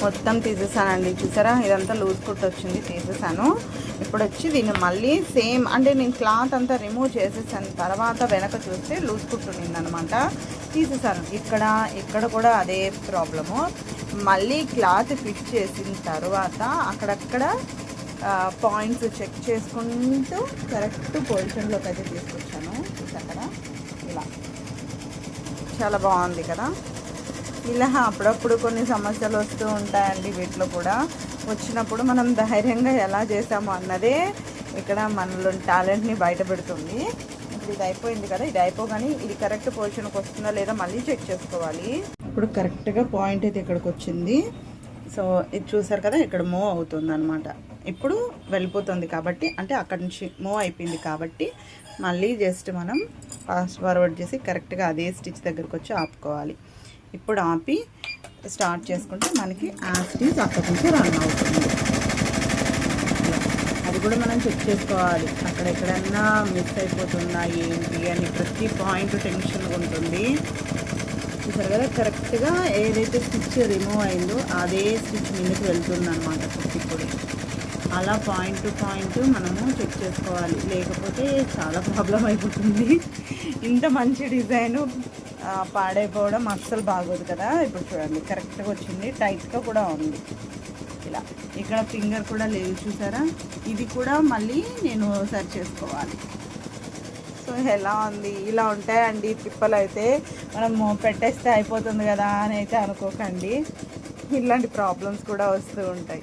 మొత్తం తీసేసానండి. చూసారా, ఇదంతా లూజ్ కుట్ వచ్చింది, తీసేసాను. ఇప్పుడు వచ్చి దీన్ని మళ్ళీ సేమ్, అంటే నేను క్లాత్ అంతా రిమూవ్ చేసేసాను తర్వాత వెనక చూస్తే లూజ్ కుట్ ఉన్నిందనమాట, తీసేసాను. ఇక్కడ కూడా అదే ప్రాబ్లము. మళ్ళీ క్లాత్ ఫిట్ చేసిన తర్వాత అక్కడక్కడ పాయింట్స్ చెక్ చేసుకుంటూ కరెక్ట్ పొజిషన్లోకి అయితే తీసుకొచ్చాను. అక్కడ ఇలా చాలా బాగుంది కదా. ఇలా అప్పుడప్పుడు కొన్ని సమస్యలు వస్తూ ఉంటాయండి. వీటిలో కూడా వచ్చినప్పుడు మనం ధైర్యంగా ఎలా చేసాము అన్నదే ఇక్కడ మనలో టాలెంట్ని బయట పెడుతుంది. ఇప్పుడు ఇది అయిపోయింది కదా, ఇది అయిపోగానే ఇది కరెక్ట్ పొజిషన్కి వస్తుందా లేదా మళ్ళీ చెక్ చేసుకోవాలి. ఇప్పుడు కరెక్ట్గా పాయింట్ అయితే ఇక్కడికి వచ్చింది. సో ఇది చూసారు కదా, ఇక్కడ మూవ్ అవుతుంది అనమాట. ఇప్పుడు వెళ్ళిపోతుంది కాబట్టి, అంటే అక్కడి నుంచి మూవ్ అయిపోయింది కాబట్టి మళ్ళీ జస్ట్ మనం ఫాస్ట్ ఫార్వర్డ్ చేసి కరెక్ట్గా అదే స్టిచ్ దగ్గరకు వచ్చి ఆపుకోవాలి. ఇప్పుడు ఆపి స్టార్ట్ చేసుకుంటే మనకి ఆ స్టిచ్ అక్కడి నుంచి రన్ అవుతుంది. అది కూడా మనం చెక్ చేసుకోవాలి, అక్కడ ఎక్కడన్నా మిస్ అయిపోతుందా ఏంటి అని. ప్రతి పాయింట్ టెన్షన్గా ఉంటుంది. చూసారు కదా, కరెక్ట్గా ఏదైతే స్టిచ్ రిమూవ్ అయిందో అదే స్టిచ్ ముందుకు వెళ్తుంది అనమాట ఇప్పుడు. అలా పాయింట్ టు పాయింట్ మనము చెక్ చేసుకోవాలి, లేకపోతే చాలా ప్రాబ్లం అయిపోతుంది. ఇంత మంచి డిజైను పాడైపోవడం అస్సలు బాగోదు కదా. ఇప్పుడు చూడండి కరెక్ట్గా వచ్చింది, టైట్గా కూడా ఉంది. ఇలా ఇక్కడ ఫింగర్ కూడా లేదు చూసారా, ఇది కూడా మళ్ళీ నేను సరి చేసుకోవాలి. సో ఎలా ఉంది, ఇలా ఉంటాయండి పిప్పలు. అయితే మనము పెట్టేస్తే అయిపోతుంది కదా అని అయితే అనుకోకండి, ఇలాంటి ప్రాబ్లమ్స్ కూడా వస్తూ ఉంటాయి.